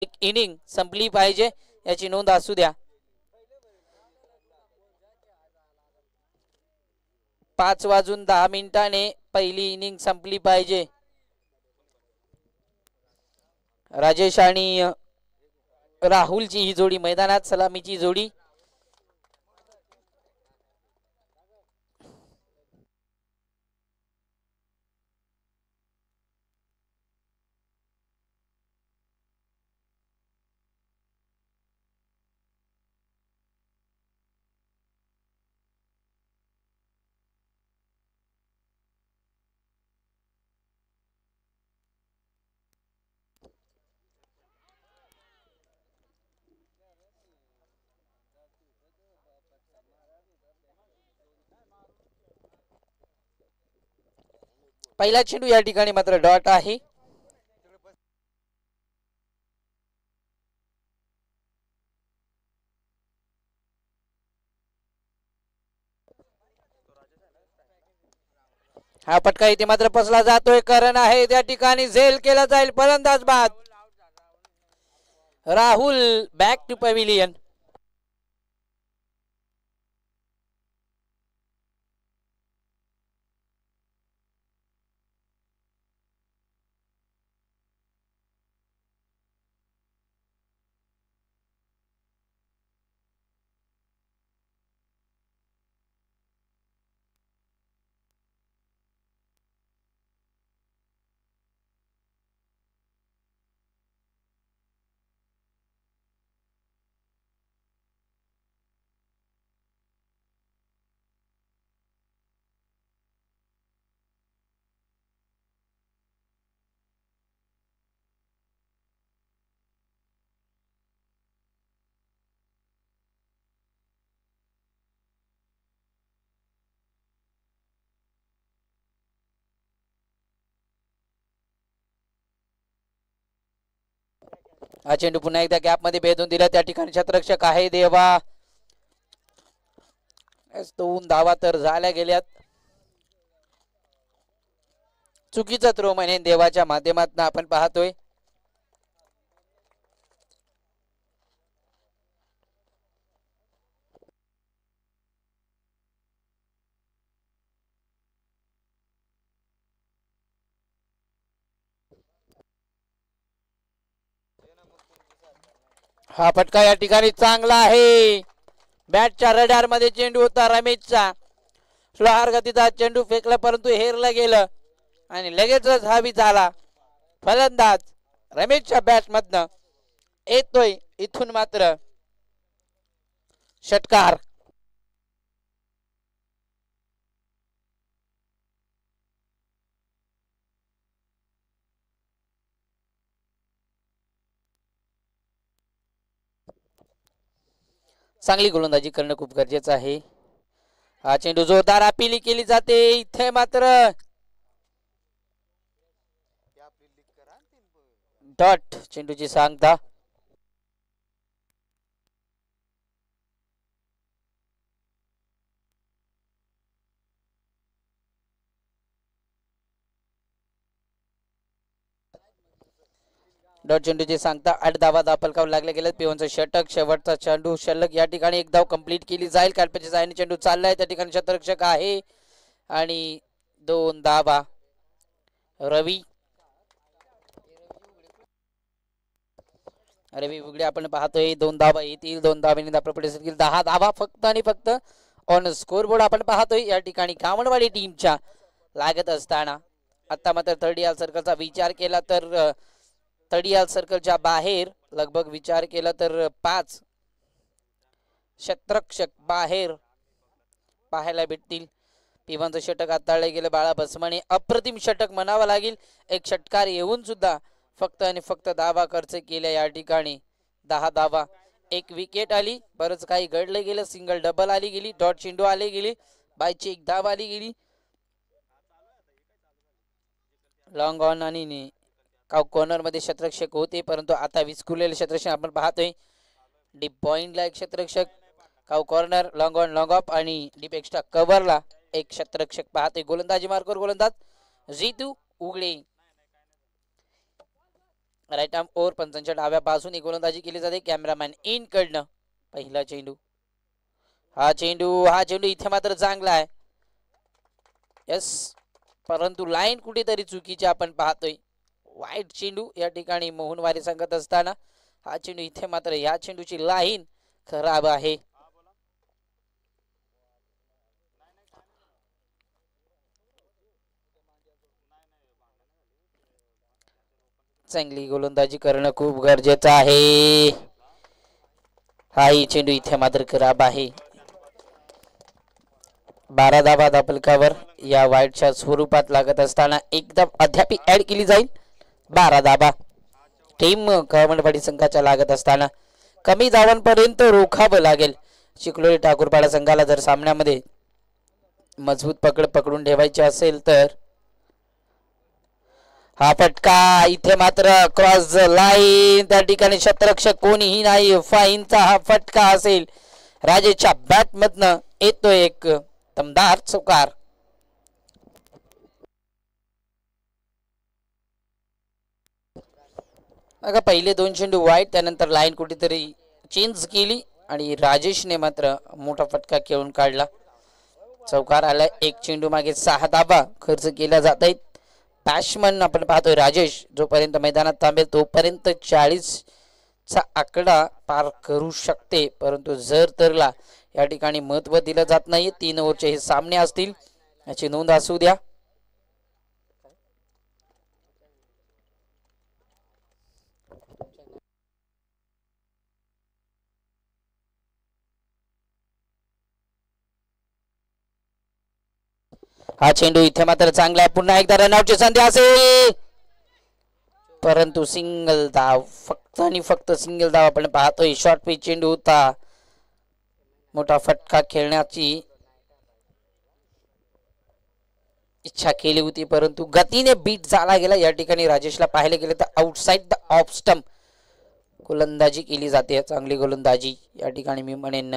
एक इनिंग संपली पाहिजे याची नोंद असू द्या. 5:10 पहिली इनिंग संपली पाहिजे. राजेश आणि राहुलची ही जोडी मैदानात, सलामीची जोडी. पहिला चेंडू या ठिकाणी मात्र डॉट आहे. हा फटका इथे मात्र फसला जातोय. करण आहे त्या ठिकाणी, झेल केला जाईल. फलंदाज बाद. Rahul back to pavilion. हा चेंडू पुन्हा एकदा गॅप मध्ये भेदून दिला. त्या ठिकाणी क्षेत्ररक्षक आहे देवा. 2 धावा तर झाल्या गेल्यात. चुकीचा थ्रो म्हणे देवाच्या माध्यमातून आपण पाहतोय. हा फटका या ठिकाणी चांगला आहे. बॅटच्या रडार मध्ये चेंडू होता रमेशचा. स्लोहार गतीचा चेंडू फेकला परंतु हेरला गेलं आणि लगेचच हवी झाला. फलंदाज रमेशच्या बॅट मधनं येतोय इथून मात्र षटकार. चांगली गोलंदाजी करणं खूप गरजेचं आहे. हा चेंडू जोरदार अपिली केली जाते. इथे मात्र डॉट चेंडूची सांगता. डॉट चेंडूची सांगता. 8 धावा दापलकाव लागले गेले. पिवनचं षटक. शेवटचा चेंडू शिल्लक. या ठिकाणी एक धाव कंप्लीट केली जाईल. काळपेच्या जायने चेंडू चाललाय. त्या ठिकाणी क्षेत्ररक्षक आहे आणि 2 धावा. रवी उघडे आपण पाहतोय. 2 धावा येतील. 2 धावांनी प्रॉपर्टी 10 धावा फक्त आणि फक्त ऑन स्कोर बोर्ड आपण पाहतोय. या ठिकाणी कामणवाडी टीमच्या लागत असताना आता मात्र थर्ड याल सर्कलचा विचार केला तर थर्ड याल सर्कलच्या बाहेर लगभग विचार केला तर 5 क्षेत्ररक्षक बाहेर पाहायला भेटतील. पिवांचं षटक हाताळले गेलं बाळा बसमाने. अप्रतिम षटक म्हणावं लागेल. एक षटकार येऊन सुद्धा फक्त आणि फक्त धावा खर्च केल्या. या ठिकाणी 10 धावा. एक विकेट आली. बरंच काही घडलं गेलं. सिंगल डबल आली गेली. डॉट चेंडू आले गेली. बायची एक धाव आली गेली. लॉंग ऑन आणि कॉर्नर मध्ये क्षेत्ररक्षक होते परंतु आता विस्कुलेले क्षेत्ररक्षक आपण पाहतोय. डीप पॉइंटला एक क्षेत्ररक्षक. काव corner long on long of आणि डीप एक्स्ट्रा कव्हरला एक क्षेत्ररक्षक पाहतोय. गोलंदाजी मार्कवर गोलंदाज रितू उघडे. Right arm over. पंचांच्या डाव्या बाजूने गोलंदाजी केली जाते कॅमेरामॅन इन कडनं. पहिला चेंडू, हा चेंडू इथे मात्र चांगला आहे. यस, परंतु लाईन कुठेतरी चुकीची आपण पाहतोय. वाईट चेंडू या ठिकाणी मोहन वारे सांगत असताना हा चेंडू इथे मात्र या चेंडूची लाईन खराब आहे. चांगली गोलंदाजी करणं खूप गरजेचं आहे. हाही चेंडू इथे मात्र खराब आहे. 12 धावा धापलकावर या वाईटच्या स्वरूपात लागत असताना एकदम अद्याप ऍड केली जाईल. 12 धावा टीम कळवणवाडी संघाच्या लागत असताना कमी धावांपर्यंत रोखावं लागेल. चिखलोली ठाकूरपाडा संघाला जर सामन्यामध्ये मजबूत पकड पकडून ठेवायची असेल तर हा फटका इथे मात्र क्रॉस लाईन. त्या ठिकाणी क्षेत्ररक्षक कोणीही नाही. फाईनचा हा फटका असेल. राजेशच्या बॅट मधनं येतो एक दमदार चौकार. बघा, पहिले 2 चेंडू वाईट, त्यानंतर लाईन कुठेतरी चेंज केली आणि राजेशने मात्र मोठा फटका खेळून काढला. चौकार आलाय. 1 चेंडू मागे 6 धावा खर्च केल्या जात आहेत. बॅट्समन आपण पाहतोय राजेश जोपर्यंत मैदानात थांबेल तोपर्यंत 40चा आकडा पार करू शकते, परंतु जर तरला या ठिकाणी महत्व दिलं जात नाही. 3 ओव्हरचे हे सामने असतील याची नोंद असू द्या. हा चेंडू इथे मात्र चांगला आहे. पुन्हा एकदा रनआउटची संधी असेल, परंतु सिंगल धाव, फक्त आणि फक्त सिंगल धाव आपण पाहतोय. शॉर्ट पिच चेंडू होता. मोठा फटका खेळण्याची इच्छा केली होती, परंतु गतीने बीट झाला गेला. या ठिकाणी राजेशला पाहिले गेले तर आउटसाइड द ऑफ स्टंप गोलंदाजी केली जाते. चांगली गोलंदाजी या ठिकाणी मी म्हणेन.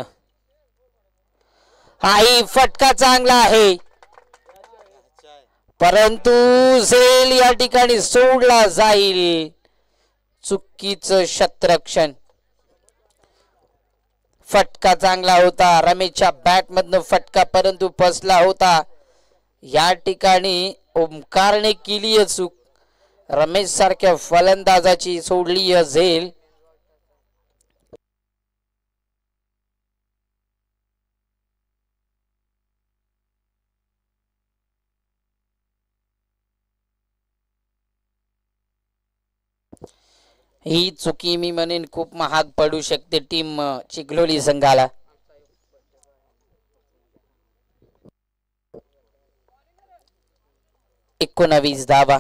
हाही फटका चांगला आहे, परंतु झेल या ठिकाणी सोडला जाईल. चुकीचं क्षेत्ररक्षण. फटका चांगला होता. रमेशच्या बॅट मधनं फटका परंतु फसला होता. या ठिकाणी ओमकारने केली चूक. रमेश सारख्या फलंदाजाची सोडली झेल. ही चुकी मी म्हणेन खूप महाग पडू शकते टीम चिखलोली संघाला. एकोणवीस धावा.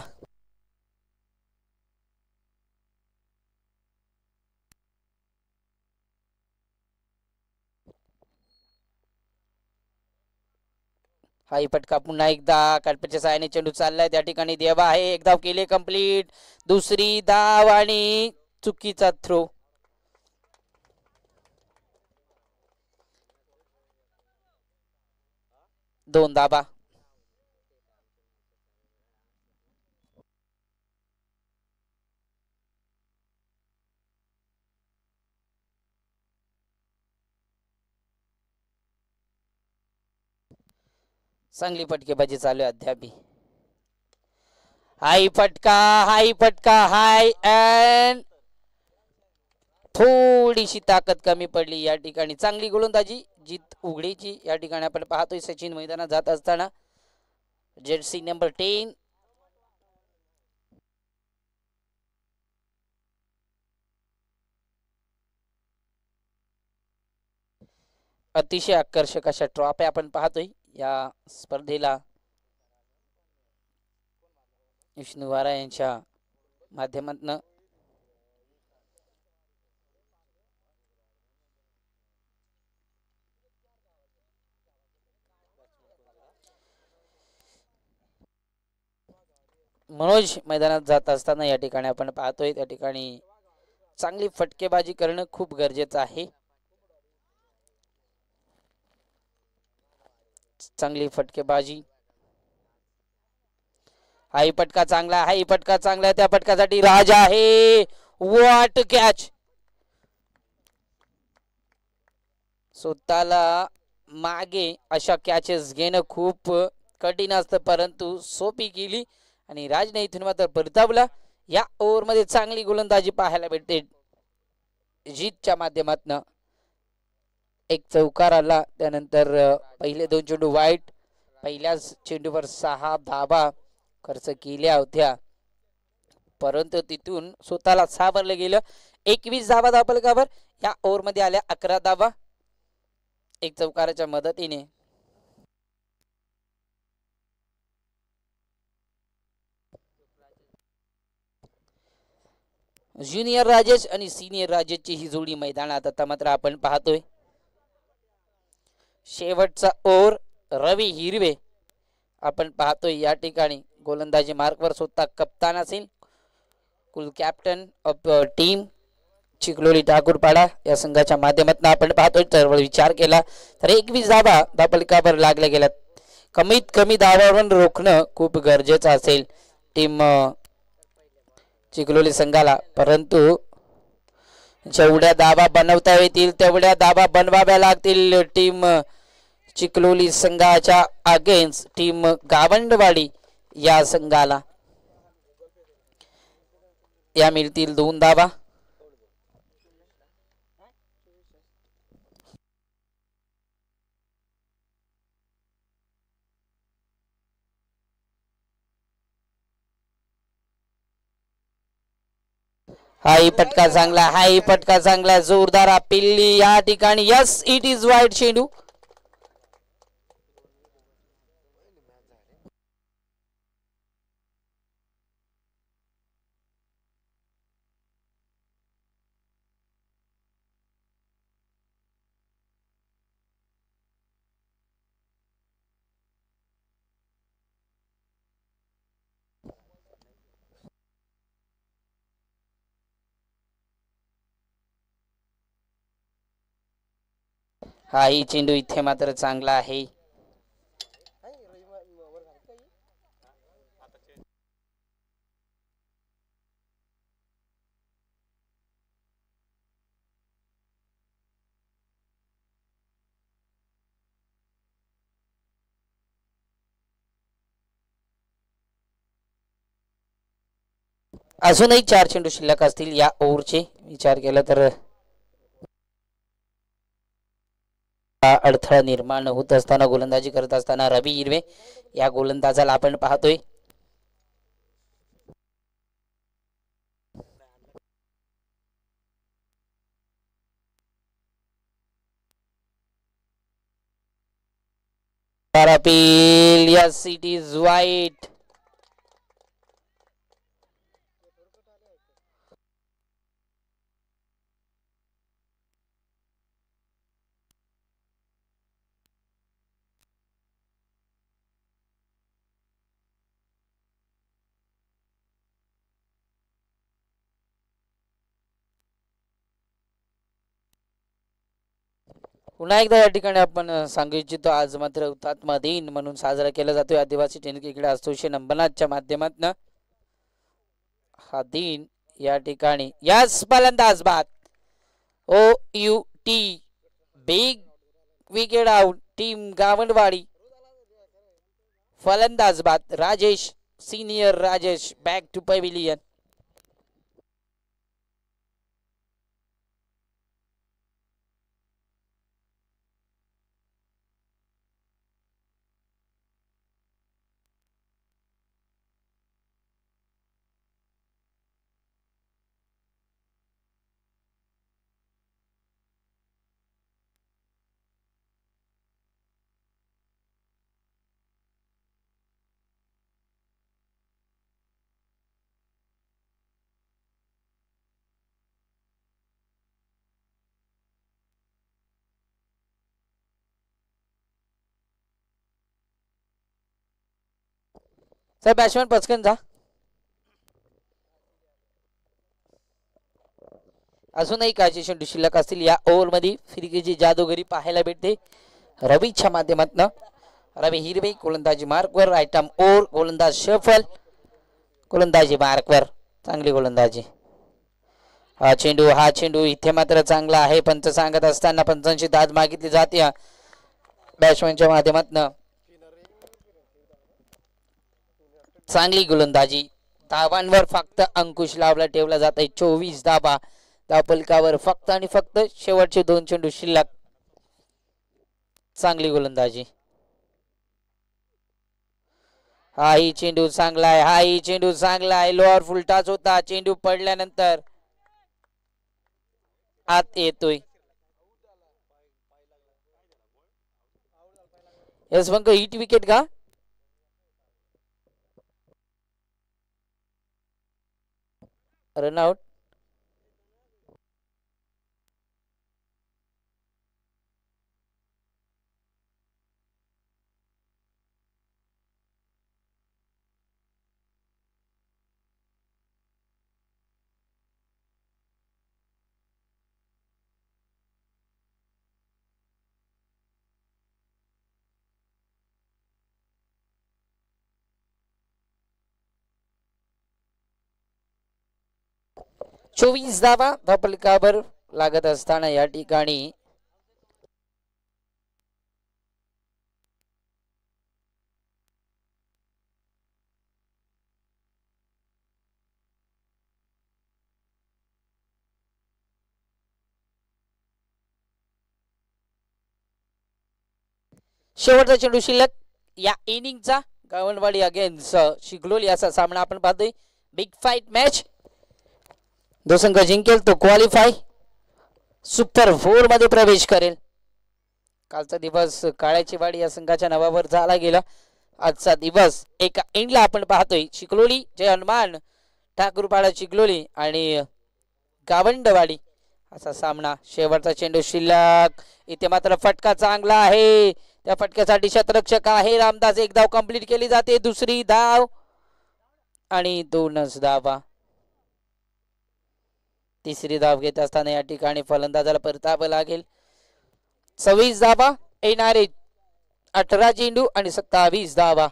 हाही फटका पुन्हा एकदा काटपीटच्या साहाय्याने चेंडू चाललाय. त्या ठिकाणी देवा आहे. एक धाव केली कंप्लीट. दुसरी धाव आणि चुकीचा थ्रो. दोन धावा. चांगली फटकेबाजी चालू आहे अद्याप. हाई फटका हाय अँड थोडीशी ताकद कमी पडली या ठिकाणी. चांगली गोलंदाजी जीत उघडीची या ठिकाणी आपण पाहतोय. सचिन मैदानात जात असताना जर्सी नंबर 10 अतिशय आकर्षक अशा ट्रॉफी आपण पाहतोय या स्पर्धेला. विष्णू वारा यांच्या माध्यमातून मनोज मैदानात जात असताना या ठिकाणी आपण पाहतोय. त्या ठिकाणी चांगली फटकेबाजी करणं खूप गरजेचं आहे. चांगली फटकेबाजी. हाही फटका चांगला, हाही फटका चांगला, त्या फटकासाठी राज आहे. What catch. स्वतःला मागे अशा कॅचेस घेणं खूप कठीण असतं, परंतु सोपी केली आणि राजने इथून मात्र परतावला. या ओव्हरमध्ये चांगली गोलंदाजी पाहायला भेटते जीतच्या माध्यमातून. एक चौकार आला, त्यानंतर पहिले 2 चेंडू वाईट. पहिल्याच चेंडूवर 6 धाबा खर्च केल्या होत्या, परंतु तिथून स्वतःला सावरलं गेलं. 21 धाबा धावफलकावर. या ओव्हरमध्ये आल्या 11 धाबा एक चौकाराच्या मदतीने. ज्युनियर राजेश आणि सिनियर राजेशची ही जोडी मैदानात आता मात्र आपण पाहतोय. शेवटचा ओव्हर रवी हिरवे आपण पाहतोय या ठिकाणी. गोलंदाजी मार्कवर स्वतः कप्तान असेल, कुल captain of team Chikhloli Thakurpada या संघाच्या माध्यमातून आपण पाहतोय. तर विचार केला तर 21 धाबा धावफलकावर लागल्या गेल्यात. कमीत कमी धावांवर रोखणं खूप गरजेचं असेल टीम चिखलोली संघाला, परंतु जेवढ्या धाबा बनवता येतील तेवढ्या धाबा बनवाव्या लागतील टीम चिखलोली संघाच्या अगेन्स्ट टीम गावंडवाडी या संघाला. या मिळतील 2 धाबा. हाही फटका चांगला, हाही फटका चांगला, जोरदार पिल्ली या ठिकाणी. यस, इट इज वाईड चेंडू. हाही चेंडू इथे मात्र चांगला आहे. अजूनही 4 चेंडू शिल्लक असतील या ओव्हरचे. विचार केला तर अडथळा निर्माण होत असताना गोलंदाजी करत असताना रवी हिरवे या गोलंदाजाला आपण पाहतोय. यस, इट इज वाईट. पुन्हा एकदा या ठिकाणी आपण सांगू इच्छितो, आज मात्र हुतात्मा दिन म्हणून साजरा केला जातोय आदिवासी टेनिस क्रीडा असोसिएशन अंबरनाथच्या माध्यमातून. हा दिन या ठिकाणी यस फलंदाज बाद. OUT big wicket out team Gawandwadi. फलंदाज बाद. Rajesh, senior Rajesh back to pavilion. साहेब बॅट्समॅन पचकन जा. अजूनही काळजी चेंडू शिल्लक असतील या ओव्हरमध्ये. फिरकीची जादूगरी पाहायला भेटते रवीच्या माध्यमातून. रवी हिरवे गोलंदाजी मार्कवर. राईट आर्म ओव्हर, गोलंदाज शफल. गोलंदाजी मार्कवर, चांगली गोलंदाजी. हा चेंडू इथे मात्र चांगला आहे. पंच सांगत असताना पंचांची दाद मागितली जाते बॅट्समॅनच्या माध्यमातून. चांगली गोलंदाजी. धावांवर फक्त अंकुश लावला ठेवला जात आहे. 24 धावा धावफलकावर फक्त आणि फक्त शेवटचे 2 चेंडू शिल्लक. चांगली गोलंदाजी. हाही चेंडू चांगला आहे. लोअर फुल टच होता. चेंडू पडल्यानंतर आत येतोय. यशवंत हिट विकेट का? रनआउट. चोवीस धावा धावफलकावर लागत असताना या ठिकाणी शेवटचा चेंडू शिल्लक या इनिंगचा. गावंडवाडी अगेन्स्ट चिखलोली असा सामना आपण पाहतोय. Big fight match. जो संघ जिंकेल तो क्वालिफाय सुपर 4 मध्ये प्रवेश करेल. कालचा दिवस काळ्याची वाडी या संघाच्या नावावर झाला गेला. आजचा दिवस एका एंडला आपण पाहतोय. चिखलोली जय हनुमान ठाकूरपाडा चिखलोली आणि गावंडवाडी असा सामना. शेवटचा चेंडू शिल्लक. इथे मात्र फटका चांगला आहे. त्या फटक्यासाठी शतरक्षक आहे रामदास. एक धाव कंप्लीट केली जाते. दुसरी धाव आणि 2च धावा. तिसरी धाव घेत असताना या ठिकाणी फलंदाजाला परतावं लागेल. 26 धावा येणारे 18 चेंडू आणि 27 धावा.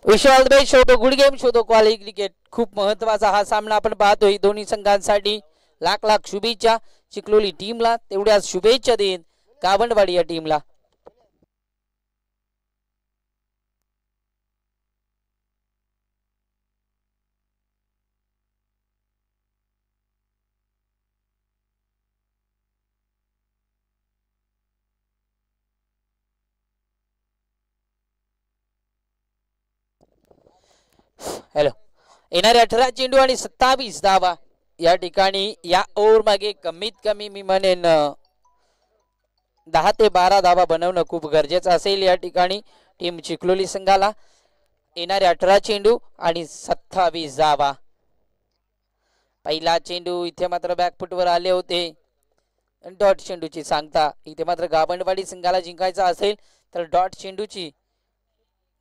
Wish all the best. शोधो गुड गेम, शोधो क्वालिटी क्रिकेट. खूप महत्वाचा हा सामना आपण पाहतोय. दोन्ही संघांसाठी लाख लाख शुभेच्छा. चिखलोली टीमला तेवढ्याच शुभेच्छा देईन गावंडवाडी या टीमला. हॅलो. येणारे 18 चेंडू आणि 27 धावा. या ठिकाणी या ओव्हर मागे कमीत कमी मी म्हणेन 10 ते 12 धावा बनवणं खूप गरजेचं असेल. या ठिकाणी टीम चिखलोली संघाला येणारे 18 चेंडू आणि 27 धावा. पहिला चेंडू इथे मात्र बॅकफुटवर आले होते. डॉट चेंडूची सांगता इथे मात्र गावंडवाडी संघाला जिंकायचा असेल तर डॉट चेंडूची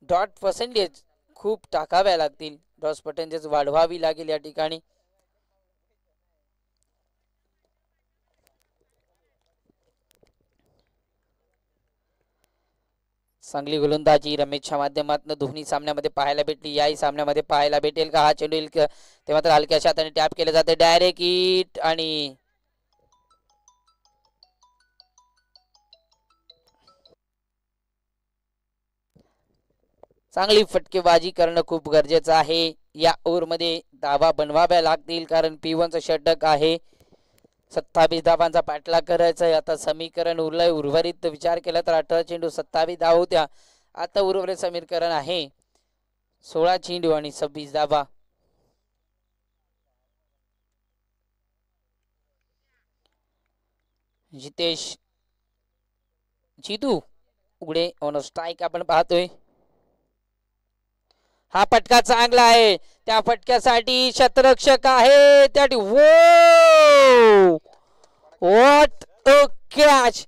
डॉट पर्सेंटेज खूप टाकाव्या लागतील. डॉट पर्सेंटेज वाढवावी लागेल या ठिकाणी. चांगली गोलंदाजी रमेशच्या माध्यमातून दोन्ही सामन्यामध्ये पाहायला भेटली. याही सामन्यामध्ये पाहायला भेटेल का? हा चेंडू येईल ते मात्र हलक्या हाताने टॅप केले जाते. डायरेक्ट हिट आणि चांगली फटकेबाजी करणं खूप गरजेचं आहे. या ओव्हरमध्ये धावा बनवाव्या लागतील कारण P1चं षटक आहे. 27 धावांचा पाठलाग करायचा आहे. आता समीकरण उरलंय. उर्वरित विचार केला तर 18 चेंडू 27 धावा होत्या. आता उर्वरित समीकरण आहे 16 चेंडू आणि 26 धावा. जितेश जितू उघडे ऑन स्ट्राईक आपण पाहतोय. हा फटका चांगला आहे. त्या फटक्यासाठी शतरक्षक आहे. त्या व्हॉट अ कॅच.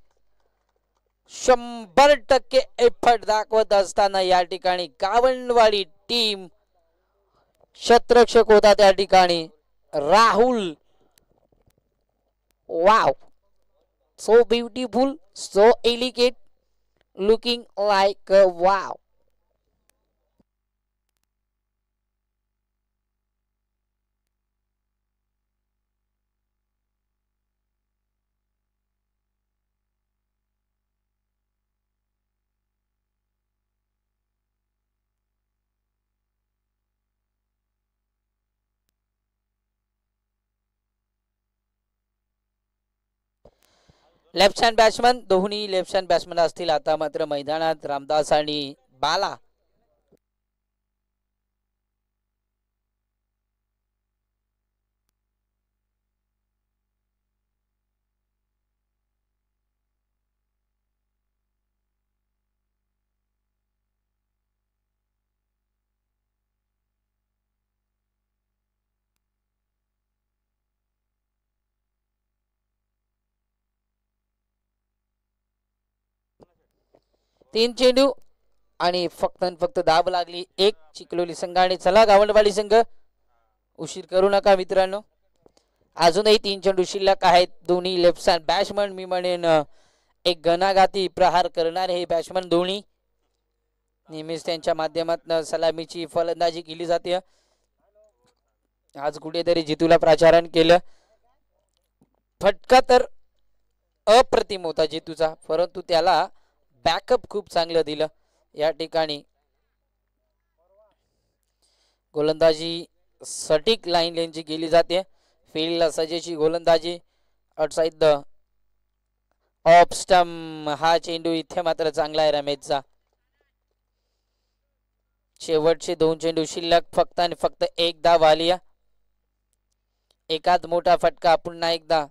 100% एफर्ट दाखवत असताना या ठिकाणी गावंडवाडी टीम शतरक्षक होता त्या ठिकाणी Rahul. Wow, so beautiful, so elegant, looking like a wow. Left hand batsman, दोन्ही लेफ्ट हँड बॅट्समन असतील आता मात्र मैदानात रामदास आणि बाला. तीन चेंडू आणि फक्त धाव लागली एक चिखलोली संघाने. चला गावंडवाडी संघ उशीर करू नका मित्रांनो. अजूनही 3 चेंडू शिल्लक आहेत. दोन्ही लेफ्ट हँड बॅट्समन मी म्हणेन एक घणाघाती प्रहार करणारे हे बॅट्समन दोन्ही. नेहमीच त्यांच्या माध्यमातून सलामीची फलंदाजी केली जाते. आज कुठेतरी जितूला प्राचारण केलं. फटका तर अप्रतिम होता जितूचा, परंतु त्याला बॅकअप खूप चांगलं दिलं. या ठिकाणी गोलंदाजी सटीक लाईन लेनची केली जाते. फील्डला सजेची गोलंदाजी आउटसाइड द ऑफ स्टंप. हा चेंडू इथे मात्र चांगला आहे रमेशचा. शेवटचे 2 चेंडू शिल्लक. फक्त आणि फक्त एक धाव आली. एकात मोठा फटका. पुन्हा एकदा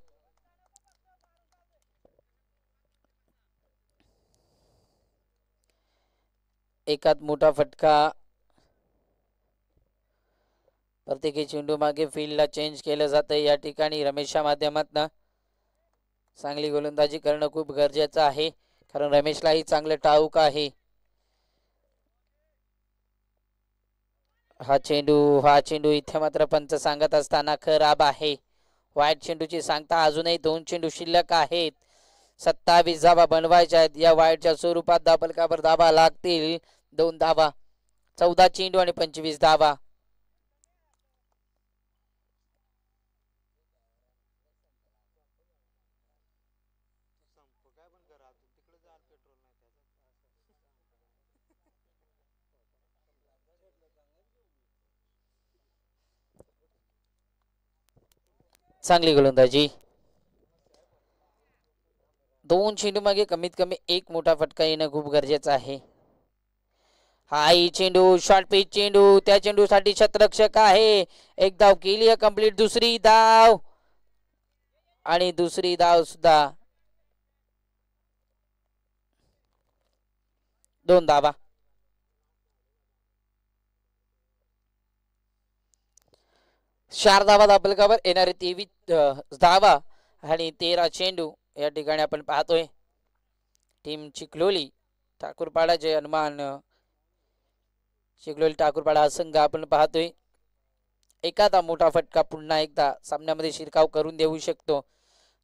एकात मोठा फटका. प्रत्येकी चेंडू मागे फील्डला चेंज केलं जातं. या ठिकाणी रमेशच्या माध्यमातून चांगली गोलंदाजी करणं खूप गरजेचं आहे कारण रमेशलाही चांगलं ठाऊक आहे. हा चेंडू इथे मात्र पंच सांगत असताना खराब आहे. वाईट चेंडूची सांगता. अजूनही 2 चेंडू शिल्लक आहेत. 27 धावा बनवायच्या आहेत. या वाईटच्या स्वरूपात धाबलकावर धावा लागतील. 2 धावा. 14 चेंडू आणि 25 धावा. चांगली गोलंदाजी. 2 चेंडू मागे कमीत कमी एक मोठा फटका येणं खूप गरजेचं आहे. हाई चेंडू शॉर्ट पिच चेंडू, त्या चेंडूसाठी शतरक्षक आहे. एक धाव केली कंप्लीट. दुसरी धाव आणि दुसरी धाव सुद्धा. 2 धावा. चार धावा धाबलकावर येणारे 23 धावा आणि 13 चेंडू या ठिकाणी आपण पाहतोय. टीम चिखलोली ठाकूरपाडा जय हनुमान चिखलोली ठाकूरपाडा हा संघ आपण पाहतोय. एखादा मोठा फटका पुन्हा एकदा सामन्यामध्ये शिरकाव करून देऊ शकतो.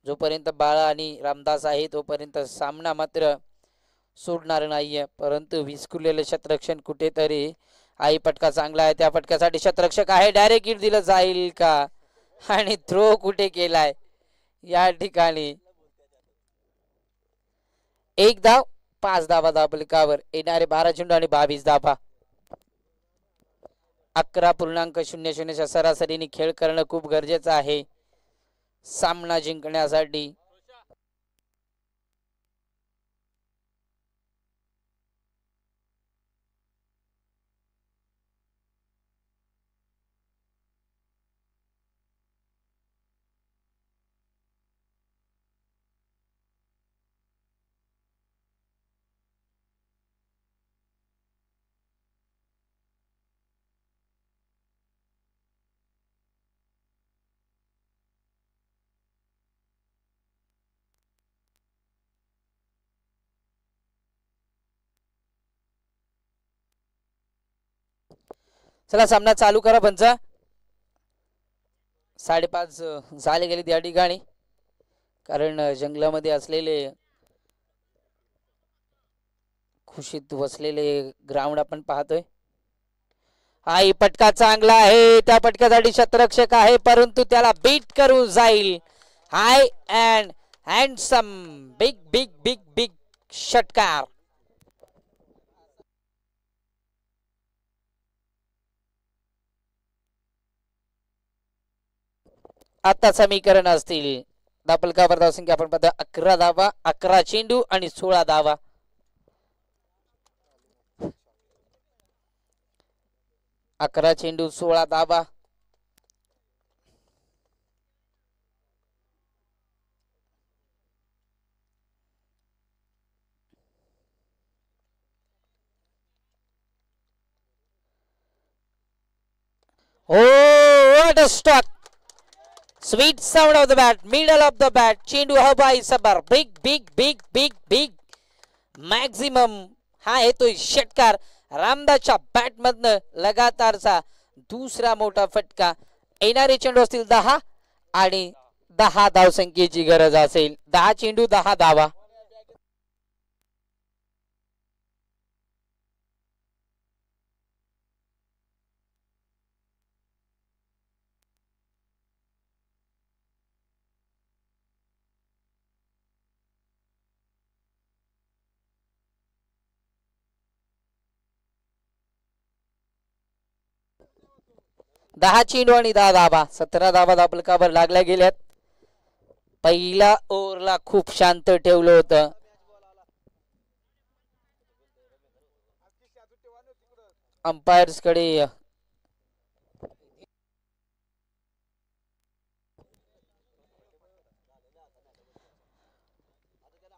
जोपर्यंत बाळा आणि रामदास आहे तोपर्यंत सामना मात्र सोडणार नाहीये. परंतु विस्कुरलेलं शतरक्षण कुठेतरी. आई फटका चांगला आहे, त्या फटक्यासाठी शतरक्षक आहे. डायरेक्ट हिट दिलं जाईल का आणि थ्रो कुठे केलाय या ठिकाणी. एक धाव 5 धावा धाबलकावर येणारे 12 चेंडू आणि 22 धावा. 11.00 सरासरीने खेळ करणं खूप गरजेचं आहे सामना जिंकण्यासाठी. चला सामना चालू करा पंच. 5:30 झाले गेले या ठिकाणी. कारण जंगलामध्ये असलेले खुशीत वसलेले ग्राउंड आपण पाहतोय. हाई पटका चांगला आहे, त्या पटकासाठी शतरक्षक आहे परंतु त्याला बीट करून जाईल. High and handsome big big big big षटकार. आता समीकरण असतील धापलकावर धावसंख्या आपण पाहतो 11 धावा, 11 चेंडू आणि 16 धावा. 11 चेंडू 16 धावा. Oh, what a struck! Sweet sound of the bat, middle of the bat. चेंडू हवा सबर big big big big big maximum. हा येतोय षटकार रामदासच्या बॅट मधनं. लगातारचा दुसरा मोठा फटका. येणारे चेंडू असतील 10 आणि 10 धावसंख्येची गरज असेल. 10 चेंडू 10 धावा. दहा चेंडू आणि 10 धावा. 17 धावा धापलकावर लागल्या गेल्यात. पहिला ओव्हरला खूप शांत ठेवलं होतं. अंपायर्स कडे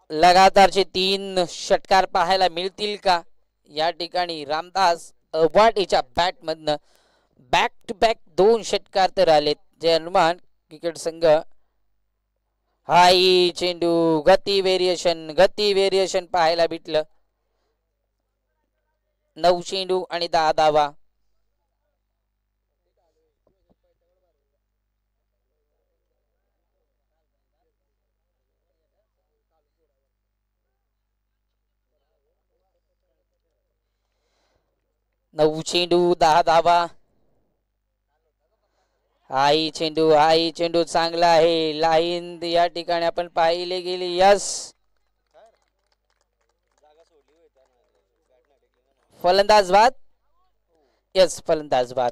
लगातारचे 3 षटकार पाहायला मिळतील का या ठिकाणी. रामदास अवाटेच्या बॅट मधनं बॅक टू बॅक 2 षटकार तर आलेत. जय हनुमान क्रिकेट संघ. हाई चेंडू गती व्हेरिएशन पाहायला भेटलं. 9 चेंडू आणि 10 धावा. 9 चेंडू 10 धावा. हाई चेंडू चांगला आहे. लाईन या ठिकाणी आपण पाहिले गेली. यस, फलंदाज बाद. यस, फलंदाज बाद.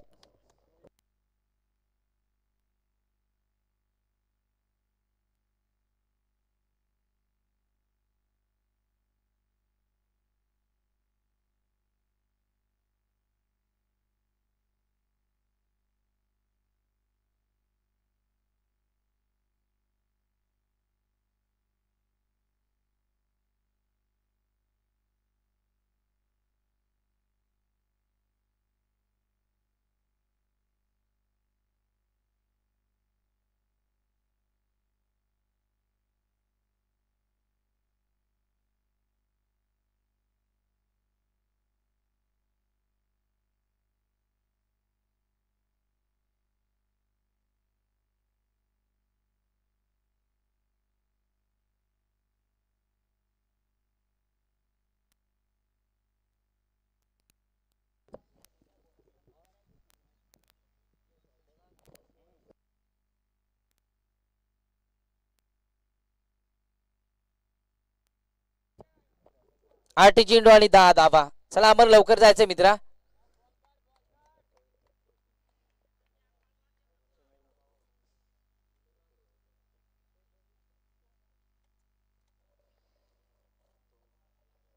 आठ चेंडू आणि 10 धावा. चला अमर, लवकर जायचं मित्रा.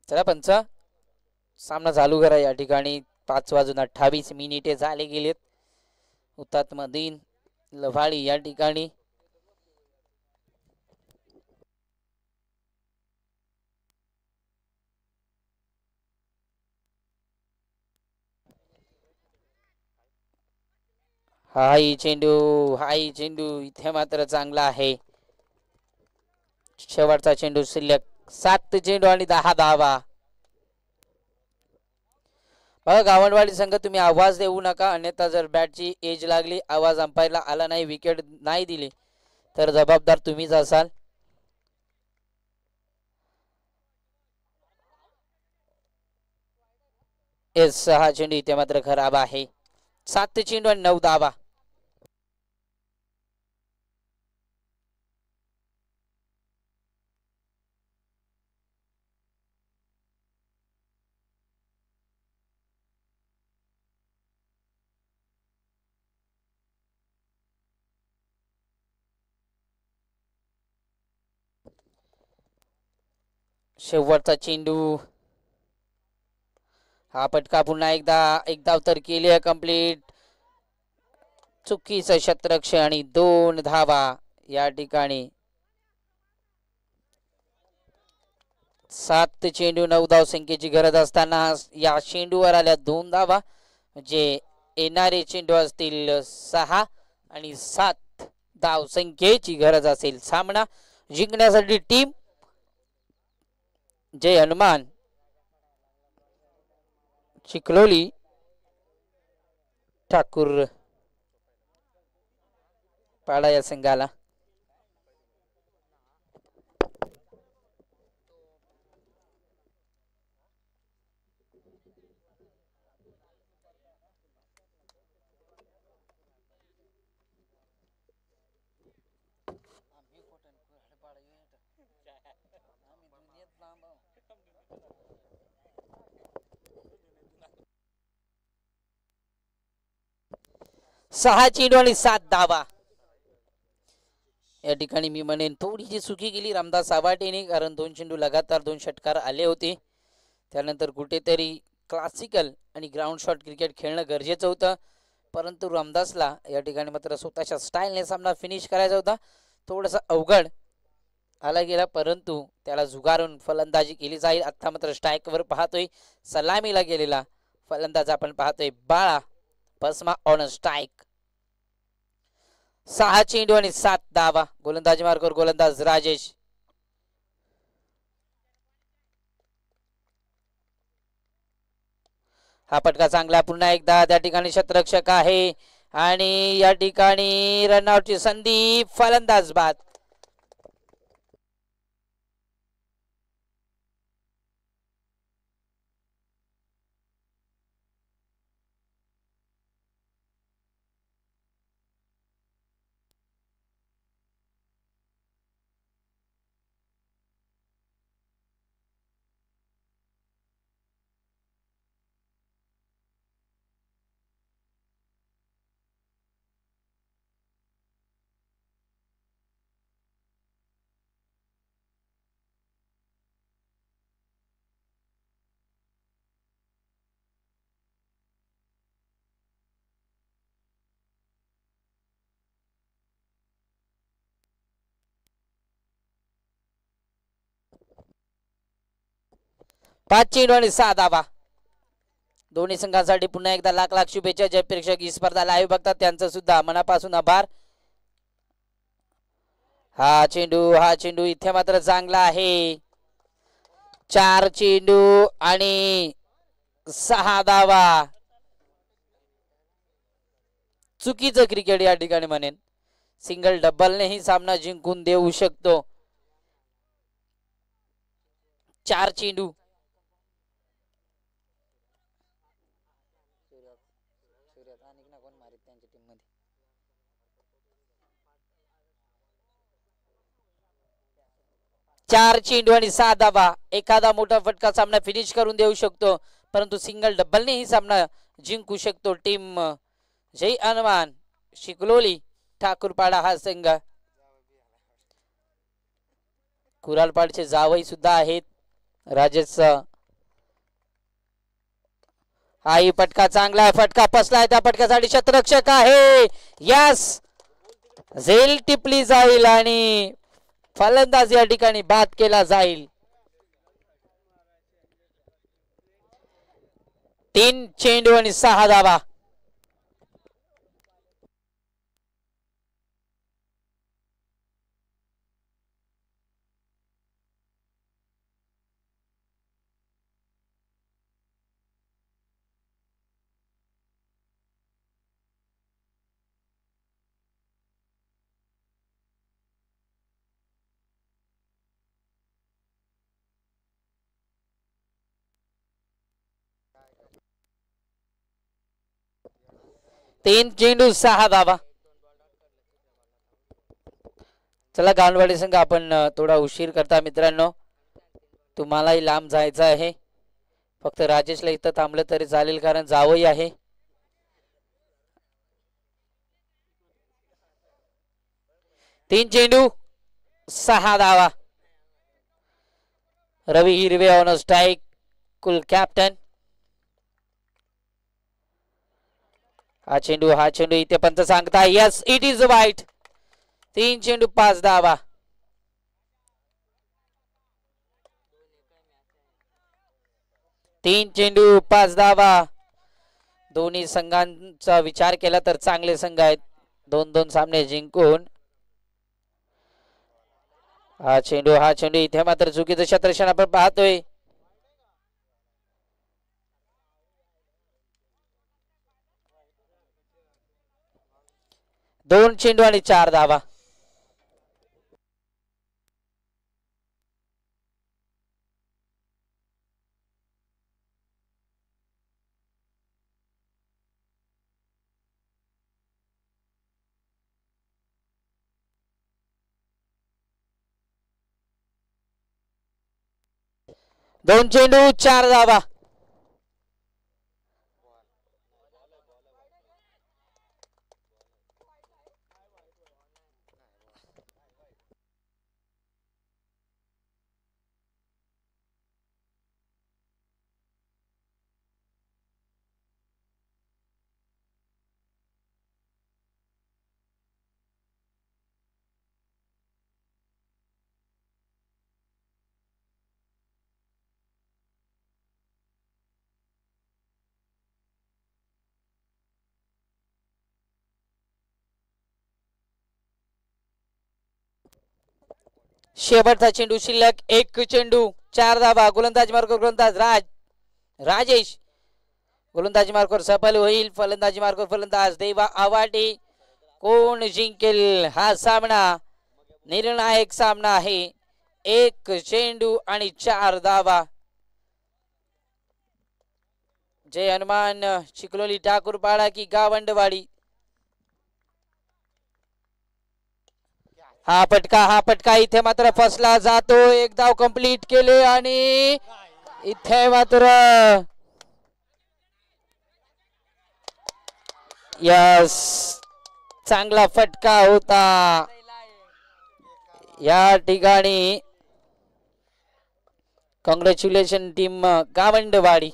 चला पंच, सामना चालू करा या ठिकाणी. 5:28 झाले गेलेत. हुतात्मा दिन लव्हाळी या ठिकाणी. हाई चेंडू इथे मात्र चांगला आहे. शेवटचा चेंडू शिल्लक. 7 चेंडू आणि 10 धावा. बघा गावंडवाडी संघ, तुम्ही आवाज देऊ नका, अन्यथा जर बॅटची एज लागली, आवाज अंपायरला आला नाही, विकेट नाही दिली, तर जबाबदार तुम्हीच असाल. एस, 6 चेंडू इथे मात्र खराब आहे. 7 चेंडू आणि 9 धावा. शेवटचा चेंडू. हा पटका पुन्हा एक धाव तर केली आहे कंप्लीट. चुकीचं शतरक्ष आणि 2 धावा या ठिकाणी. 7 चेंडू 9 धाव संख्येची गरज असताना या चेंडूवर आल्या 2 धावा. म्हणजे येणारे चेंडू असतील 6 आणि 7 धाव संख्येची गरज असेल सामना जिंकण्यासाठी. टीम जय हनुमान चिखलोली ठाकूर पाडा या संघाला. सहा चेंडू आणि 7 धावा. या ठिकाणी मी म्हणेन थोडीशी चुकी केली रामदास आवाटेने, कारण 2 चेंडू लगातार 2 षटकार आले होते. त्यानंतर कुठेतरी क्लासिकल आणि ग्राउंड शॉट क्रिकेट खेळणं गरजेचं होतं, परंतु रामदासला या ठिकाणी मात्र स्वतःच्या स्टाईलने सामना फिनिश करायचा होता. थोडासा अवघड आला गेला, परंतु त्याला झुगारून फलंदाजी केली जाईल. आता मात्र स्ट्राईकवर पाहतोय सलामीला गेलेला फलंदाज आपण पाहतोय बाळा भस्मा ऑन स्ट्राईक. 6 चेंडू आणि 7 धावा. गोलंदाजी मार्गावर गोलंदाज राजेश. हा पटका चांगला. पुन्हा एकदा त्या ठिकाणी शतरक्षक आहे आणि या ठिकाणी रनआउटची संधी. फलंदाज बाद. 5 चेंडू आणि 6 धावा. दोन्ही संघांसाठी पुन्हा एकदा लाख लाख शुभेच्छा. जे प्रेक्षक ही स्पर्धा लाईव्ह बघतात त्यांचं सुद्धा मनापासून आभार. हा चेंडू इथे मात्र चांगला आहे. 4 चेंडू आणि 6 धावा. चुकीचं क्रिकेट या ठिकाणी म्हणेन. सिंगल डबलनेही सामना जिंकून देऊ शकतो. 4 चेंडू. चार चेंडू आणि 6 धावा. एखादा मोठा फटका सामना फिनिश करून देऊ शकतो, परंतु सिंगल डबलने ही सामना जिंकू शकतो टीम जय हनुमान शिकलोली ठाकूरपाडा हा संघ. कुरालपाडचे जावई सुद्धा आहेत राजेश. हाही फटका चांगला आहे. फटका फसलाय. त्या फटक्यासाठी शतरक्षक आहे. यस, झेल टिपली जाईल आणि फलंदाज या ठिकाणी बाद केला जाईल. 3 चेंडू आणि 6 धावा. तीन चेंडू 6 धावा. चला गावंडवाडी संघ आपण थोडा उशीर करता मित्रांनो. तुम्हालाही लांब जायचं आहे. फक्त राजेशला इथं थांबलं तरी चालेल कारण जावई आहे. तीन चेंडू 6 धावा. रवी हिरवे ऑन स्ट्राइक, कुल कॅप्टन. हा चेंडू इथे पंच सांगता यस इट इज वाईट. 3 चेंडू 5 धावा. तीन चेंडू 5 धावा. दोन्ही संघांचा विचार केला तर चांगले संघ आहेत. 2-2 सामने जिंकून. हा चेंडू इथे मात्र चुकीचं क्षेत्ररक्षण आपण पाहतोय. दोन चेंडू आणि 4 धावा. दोन चेंडू 4 धावा. शेवटचा चेंडू शिल्लक. एक चेंडू 4 धावा. गोलंदाजी मार्गावर गोलंदाज राजेश गोलंदाजी मार्गावर सफल होईल. फलंदाजी मार्गावर फलंदाज देवा आवाटे. कोण जिंकेल हा सामना? निर्णायक सामना आहे. एक चेंडू आणि 4 धावा. जय हनुमान चिखलोली ठाकूरपाडा की गावंडवाडी. हा पटका इथे मात्र फसला जातो. एक धाव कंप्लीट केले आणि इथे मात्र यस चांगला फटका होता या ठिकाणी. Congratulation team गावंडवाडी.